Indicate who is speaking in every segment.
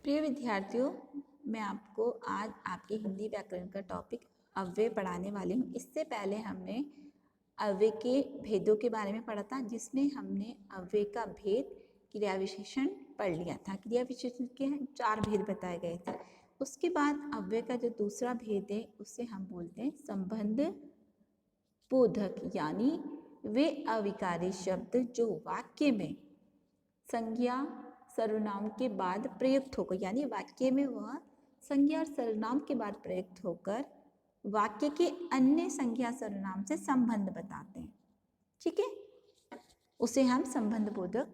Speaker 1: प्रिय विद्यार्थियों, मैं आपको आज आपके हिंदी व्याकरण का टॉपिक अव्यय पढ़ाने वाली हूँ। इससे पहले हमने अव्यय के भेदों के बारे में पढ़ा था, जिसमें हमने अव्यय का भेद क्रिया विशेषण पढ़ लिया था। क्रिया विशेषण के 4 भेद बताए गए थे। उसके बाद अव्यय का जो दूसरा भेद है उसे हम बोलते हैं संबंध बोधक, यानी वे अविकारी शब्द जो वाक्य में संज्ञा सर्वनाम के बाद प्रयुक्त होकर, यानी वाक्य में वह संज्ञा और सर्वनाम के बाद प्रयुक्त होकर वाक्य के अन्य संज्ञा सर्वनाम से संबंध बताते हैं। ठीक है, उसे हम संबंध बोधक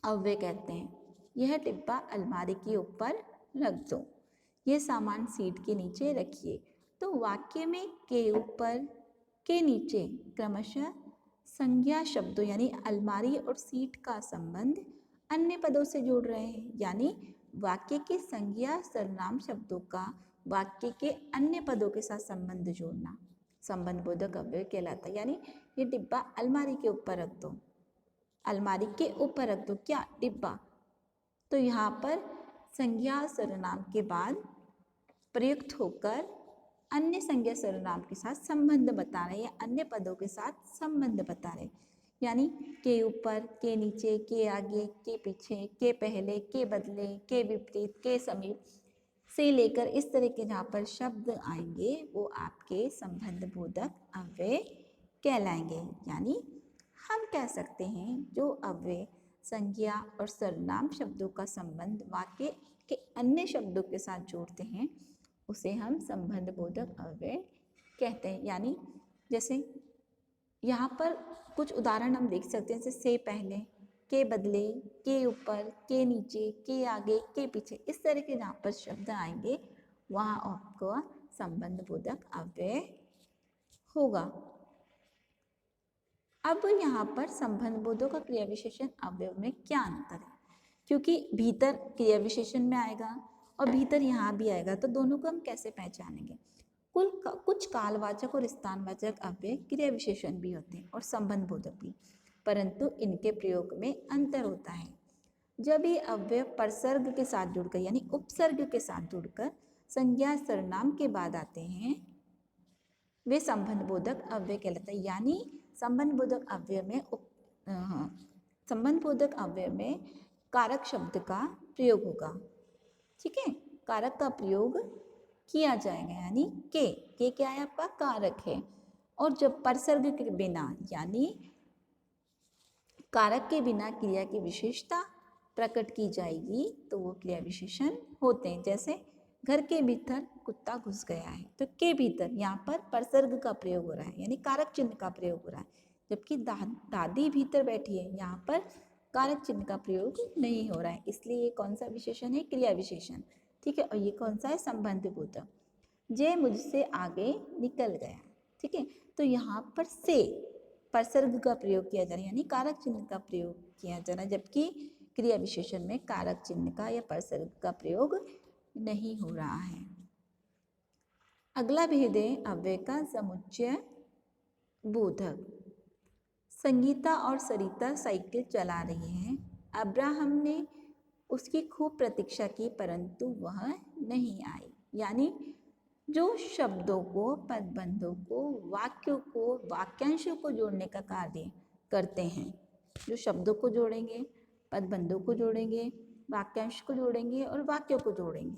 Speaker 1: अव्यय कहते हैं। यह डिब्बा अलमारी के ऊपर रख दो। यह सामान सीट के नीचे रखिए। तो वाक्य में के ऊपर के नीचे क्रमशः संज्ञा शब्दों यानी अलमारी और सीट का संबंध अन्य पदों से जोड़ रहे हैं, यानी वाक्य के संज्ञा सर्वनाम शब्दों का वाक्य के अन्य पदों के साथ संबंध जोड़ना संबंध बोधक अव्यय कहलाता है। यानी ये डिब्बा अलमारी के ऊपर रख दो, अलमारी के ऊपर रख दो क्या, डिब्बा। तो यहाँ पर संज्ञा सर्वनाम के बाद प्रयुक्त होकर अन्य संज्ञा सर्वनाम के साथ संबंध बता रहे या अन्य पदों के साथ संबंध बता रहे, यानी के ऊपर, के नीचे, के आगे, के पीछे, के पहले, के बदले, के विपरीत, के समीप से लेकर इस तरह के जहाँ पर शब्द आएंगे वो आपके संबंध बोधक अव्यय कहलाएंगे। यानी हम कह सकते हैं जो अव्यय संज्ञा और सर्वनाम शब्दों का संबंध वाक्य के अन्य शब्दों के साथ जोड़ते हैं उसे हम संबंध बोधक अव्यय कहते हैं। यानी जैसे यहाँ पर कुछ उदाहरण हम देख सकते हैं, जैसे से पहले, के बदले, के ऊपर, के नीचे, के आगे, के पीछे, इस तरह के जहाँ पर शब्द आएंगे वहाँ आपको संबंध बोधक अव्यय होगा। अब यहाँ पर संबंध बोधक और क्रिया विशेषण अव्यय में क्या अंतर है, क्योंकि भीतर क्रिया विशेषण में आएगा और भीतर यहाँ भी आएगा, तो दोनों को हम कैसे पहचानेंगे। कुछ कालवाचक और स्थानवाचक अव्यय क्रिया विशेषण भी होते हैं और संबंध बोधक भी, परंतु इनके प्रयोग में अंतर होता है। जब ये अव्यय परसर्ग के साथ जुड़कर यानी उपसर्ग के साथ जुड़कर संज्ञा सर्वनाम के बाद आते हैं वे संबंध बोधक अव्यय कहलाते हैं। यानी संबंध बोधक अव्यय में कारक शब्द का प्रयोग होगा। ठीक है, कारक का प्रयोग किया जाएगा, यानी के क्या है, आपका कारक है। और जब परसर्ग के बिना यानी कारक के बिना क्रिया की विशेषता प्रकट की जाएगी तो वो क्रिया विशेषण होते हैं। जैसे घर के भीतर कुत्ता घुस गया है, तो के भीतर यहाँ पर परसर्ग का प्रयोग हो रहा है, यानी कारक चिन्ह का प्रयोग हो रहा है। जबकि दादी भीतर बैठी है, यहाँ पर कारक चिन्ह का प्रयोग नहीं हो रहा है, इसलिए ये कौन सा विशेषण है, क्रिया विशेषण। ठीक है, और ये कौन सा है, संबंध बोधक। जे मुझसे आगे निकल गया। ठीक है, तो यहाँ पर से परसर्ग का प्रयोग किया जा रहा है, यानी कारक चिन्ह का प्रयोग किया जा रहा है, जबकि क्रिया विशेषण में कारक चिन्ह का या परसर्ग का प्रयोग नहीं हो रहा है। अगला भेद है अव्यय का समुच्चय बोधक। संगीता और सरिता साइकिल चला रही हैं। अब्राहम ने उसकी खूब प्रतीक्षा की परंतु वह नहीं आई। यानी जो शब्दों को, पदबंधों को, वाक्यों को, वाक्यांशों को जोड़ने का कार्य करते हैं, जो शब्दों को जोड़ेंगे, पदबंधों को जोड़ेंगे, वाक्यांश को जोड़ेंगे और वाक्यों को जोड़ेंगे,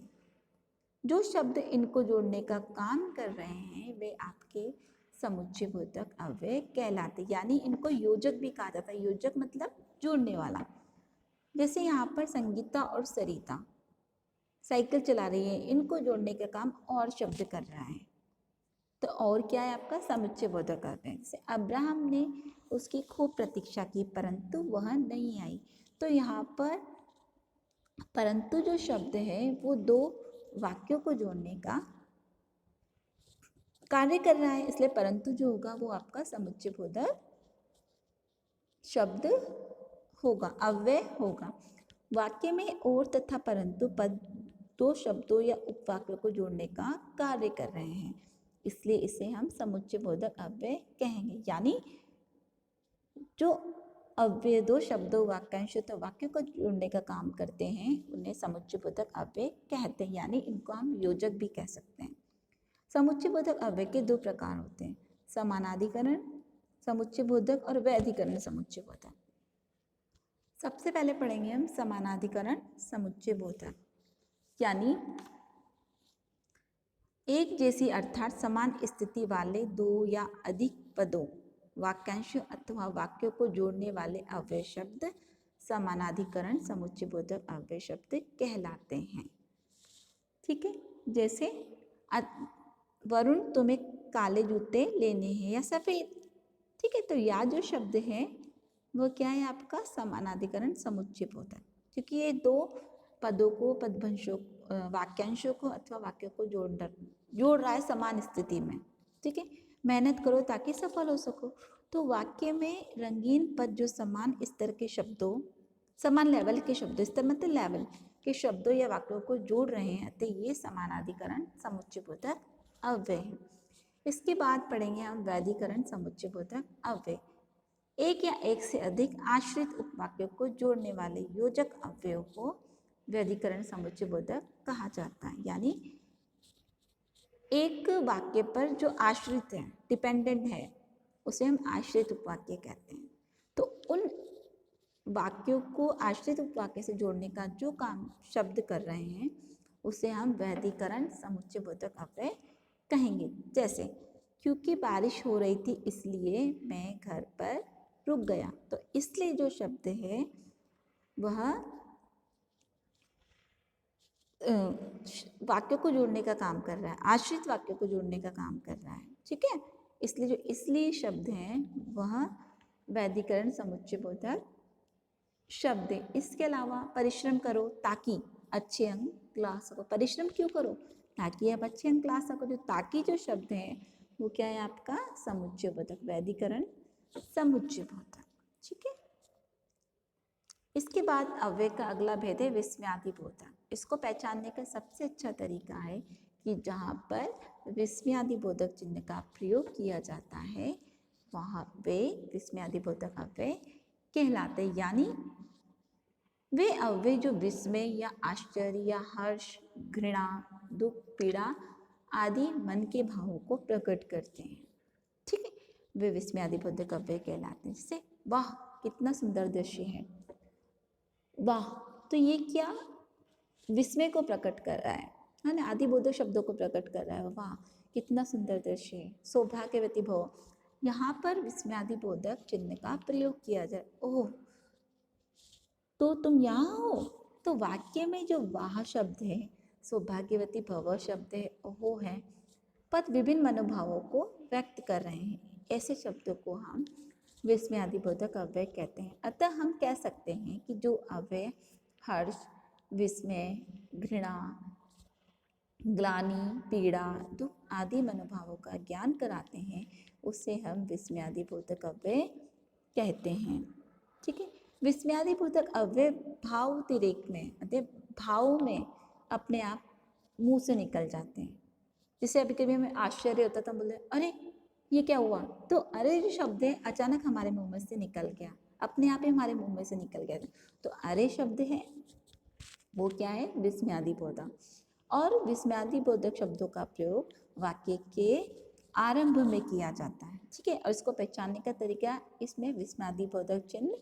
Speaker 1: जो शब्द इनको जोड़ने का काम कर रहे हैं वे आपके समुच्चय बोधक अव्यय कहलाते, यानी इनको योजक भी कहा जाता है। योजक मतलब जोड़ने वाला। जैसे यहाँ पर संगीता और सरिता साइकिल चला रही है, इनको जोड़ने का काम और शब्द कर रहा है, तो और क्या है, आपका समुच्चय बोधक अव्यय। जैसे अब्राहम ने उसकी खूब प्रतीक्षा की परंतु वह नहीं आई, तो यहाँ पर परंतु जो शब्द है वो दो वाक्यों को जोड़ने का कार्य कर रहा है, इसलिए परंतु जो होगा वो आपका समुच्चय बोधक शब्द होगा, अव्यय होगा। वाक्य में और तथा परंतु पद दो शब्दों या उपवाक्यों को जोड़ने का कार्य कर रहे हैं, इसलिए इसे हम समुच्चय बोधक अव्यय कहेंगे। यानी जो अव्यय दो शब्दों वाक्यांश तो वाक्य को जोड़ने का काम करते हैं, उन्हें समुच्चयबोधक अव्यय कहते हैं, यानी इनको हम योजक भी कह सकते हैं। समुच्चयबोधक अव्यय के दो प्रकार होते हैं, समानाधिकरण समुच्चयबोधक और वैधिकरण समुच्चयबोधक। सबसे पहले पढ़ेंगे हम समानाधिकरण समुच्चयबोधक, यानी एक जैसी अर्थात समान स्थिति वाले दो या अधिक पदों, वाक्यांशों अथवा वाक्यों को जोड़ने वाले अव्यय शब्द समानाधिकरण समुच्चयबोधक अव्यय शब्द कहलाते हैं। ठीक है, जैसे वरुण तुम्हें काले जूते लेने हैं या सफ़ेद। ठीक है, तो यह जो शब्द है वो क्या है आपका समानाधिकरण समुच्चयबोधक, क्योंकि ये दो पदों को पदभंशों वाक्यांशों को अथवा वाक्यों को जोड़ रहा है समान स्थिति में। ठीक है, मेहनत करो ताकि सफल हो सको। तो वाक्य में रंगीन पद जो समान स्तर के शब्दों, समान लेवल के शब्दों, स्तर मतलब लेवल के शब्दों या वाक्यों को जोड़ रहे हैं, तो ये समानाधिकरण समुच्चयबोधक अव्यय है। इसके बाद पढ़ेंगे हम वैधिकरण समुच्चयबोधक अव्यय। एक या एक से अधिक आश्रित उपवाक्यों को जोड़ने वाले योजक अव्ययों को वैधिकरण समुच्चयबोधक कहा जाता है, यानी एक वाक्य पर जो आश्रित है, डिपेंडेंट है, उसे हम आश्रित उपवाक्य कहते हैं। तो उन वाक्यों को आश्रित उपवाक्य से जोड़ने का जो काम शब्द कर रहे हैं उसे हम वैधिकरण समुच्चयबोधक अव्यय कहेंगे। जैसे क्योंकि बारिश हो रही थी इसलिए मैं घर पर रुक गया, तो इसलिए जो शब्द है वह वाक्यों को जोड़ने का काम कर रहा है, आश्रित वाक्यों को जोड़ने का काम कर रहा है। ठीक है, इसलिए जो इसलिए शब्द हैं वह वैधिकरण समुच्चयबोधक शब्द है। इसके अलावा परिश्रम करो ताकि अच्छे अंक ला सको। परिश्रम क्यों करो? ताकि आप अच्छे अंक ला सको। जो ताकि जो शब्द है वो क्या है आपका समुच्चयबोधक, वैधिकरण समुच्चयबोधक। ठीक है, इसके बाद अव्यय का अगला भेद है विस्मयादिबोधक। इसको पहचानने का सबसे अच्छा तरीका है कि जहाँ पर विस्मयादिबोधक चिन्ह का प्रयोग किया जाता है वहाँ वे विस्मयादिबोधक अव्यय कहलाते हैं, यानी वे अव्यय जो विस्मय या आश्चर्य या हर्ष, घृणा, दुख, पीड़ा आदि मन के भावों को प्रकट करते हैं। ठीक है, वे विस्मयादिबोधक अव्यय कहलाते हैं। जैसे वाह कितना सुंदर दृश्य है, वाह, तो ये क्या विस्मय को प्रकट कर रहा है ना, आदिबोधक शब्दों को प्रकट कर रहा है। वाह कितना सुंदर दृश्य है। सौभाग्यवती भव, यहाँ पर विस्मयादिबोधक चिन्ह का प्रयोग किया जाए। ओह तो तुम यहाँ हो, तो वाक्य में जो वाह शब्द है, सौभाग्यवती भव शब्द है, ओहो है, पद विभिन्न मनोभावों को व्यक्त कर रहे हैं। ऐसे शब्दों को हम विस्मयादिबोधक अव्यय कहते हैं। अतः हम कह सकते हैं कि जो अव्यय हर्ष, विस्मय, घृणा, ग्लानि, पीड़ा, दुख आदि मनोभावों का ज्ञान कराते हैं उसे हम विस्मयादिबोधक अव्यय कहते हैं। ठीक है, विस्मयादिबोधक अव्यय भावातिरेक में, मतलब भाव में अपने आप मुंह से निकल जाते हैं। जैसे अभी कभी हमें आश्चर्य होता था, बोलते अरे ये क्या हुआ, तो अरे जो शब्द है अचानक हमारे मुंह में से निकल गया, अपने आप ही हमारे मुंह में से निकल गया। तो अरे शब्द है वो क्या है विस्मयादिबोधक। और विस्मयादिबोधक शब्दों का प्रयोग वाक्य के आरंभ में किया जाता है। ठीक है, और इसको पहचानने का तरीका, इसमें विस्मयादिबोधक चिन्ह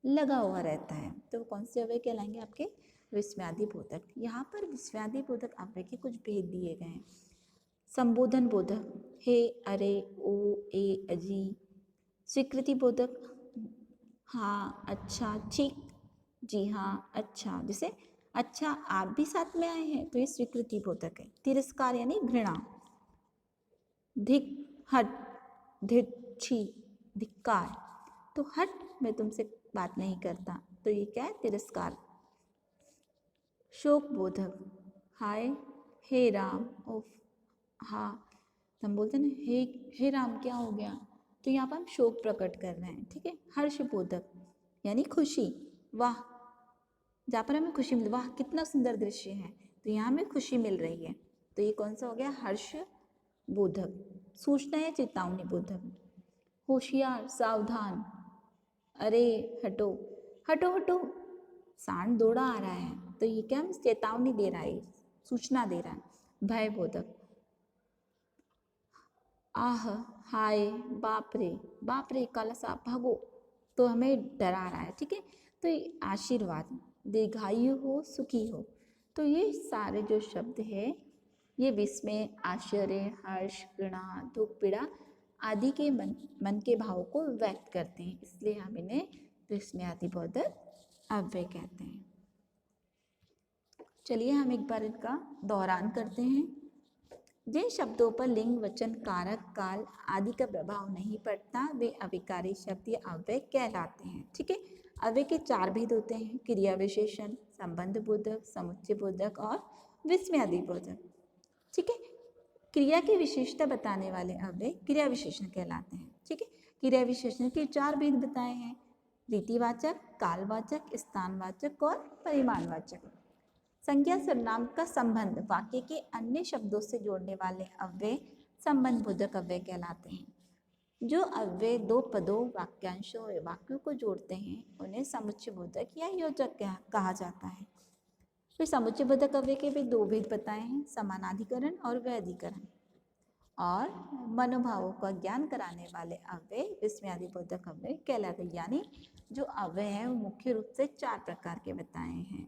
Speaker 1: लगा हुआ रहता है। तो कौन से अव्यय कहलाएंगे आपके विस्मयादिबोधक। यहाँ पर विस्मयादिबोधक अव्यय के कुछ भेद दिए गए हैं। संबोधन बोधक, हे, अरे, ओ, ए, अजी। स्वीकृति बोधक, हाँ, अच्छा, ठीक, जी हाँ, अच्छा। जैसे अच्छा आप भी साथ में आए हैं, तो ये स्वीकृति बोधक है। तिरस्कार यानी घृणा। धिक, हट, धिट, छी, धिक्कार, तो हट मैं तुमसे बात नहीं करता, तो ये क्या है तिरस्कार। शोक बोधक, हाय, हे राम, ओफ, हाँ, हम बोलते हैं ना हे राम क्या हो गया, तो यहाँ पर हम शोक प्रकट कर रहे हैं। ठीक है, हर्ष बोधक यानी खुशी, वाह, जहाँ पर हमें खुशी मिल, वाह कितना सुंदर दृश्य है, तो यहाँ हमें खुशी मिल रही है, तो ये कौन सा हो गया हर्ष बोधक। सूचना या चेतावनी बोधक, होशियार, सावधान, अरे हटो, हटो हटो, सांड दौड़ा आ रहा है। तो ये क्या चेतावनी दे रहा है, सूचना दे रहा है। भयबोधक, आह, हाय, बाप रे काला सांप भागो, तो हमें डरा रहा है। ठीक है, तो ये आशीर्वाद, दीर्घायु हो, सुखी हो। तो ये सारे जो शब्द है ये विस्मय, आश्चर्य, हर्ष, घृणा, दुख, पीड़ा आदि के मन के भाव को व्यक्त करते हैं, इसलिए हम इन्हें विस्मयादिबोधक अव्यय कहते हैं। चलिए हम एक बार इनका दोहरान करते हैं। जिन शब्दों पर लिंग, वचन, कारक, काल आदि का प्रभाव नहीं पड़ता वे अविकारी शब्द या अव्यय कहलाते हैं। ठीक है, अव्यय के 4 भेद होते हैं, क्रिया विशेषण, संबंध बोधक, समुच्चय बोधक और विस्मयादि बोधक। ठीक है, क्रिया की विशेषता बताने वाले अव्यय क्रिया विशेषण कहलाते हैं। ठीक है, क्रिया विशेषण के 4 भेद बताए हैं, रीतिवाचक, कालवाचक, स्थानवाचक और परिमाणवाचक। संज्ञा सर्वनाम का संबंध वाक्य के अन्य शब्दों से जोड़ने वाले अव्यय संबंध बोधक अव्यय कहलाते हैं। जो अव्यय 2 पदों, वाक्यांशों या वाक्यों को जोड़ते हैं उन्हें समुच्चय बोधक या योजक कहा जाता है। फिर समुच्चय बोधक अव्यय के भी 2 भेद बताए हैं, समानाधिकरण और वैधिकरण। और मनोभावों का ज्ञान कराने वाले अव्यय विस्मयादि बोधक अव्यय कहलाते हैं। यानी जो अव्यय है वो मुख्य रूप से 4 प्रकार के बताए हैं।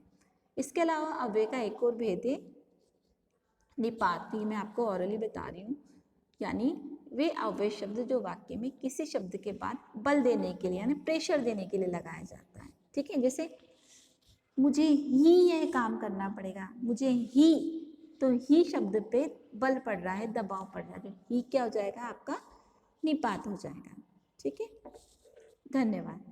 Speaker 1: इसके अलावा अव्यय का एक और भेद है निपात, मैं आपको ऑरली बता रही हूँ। यानी वे अव्यय शब्द जो वाक्य में किसी शब्द के बाद बल देने के लिए यानी प्रेशर देने के लिए लगाया जाता है। ठीक है, जैसे मुझे ही यह काम करना पड़ेगा, मुझे ही, तो ही शब्द पे बल पड़ रहा है, दबाव पड़ रहा है, तो ही क्या हो जाएगा आपका निपात हो जाएगा। ठीक है, धन्यवाद।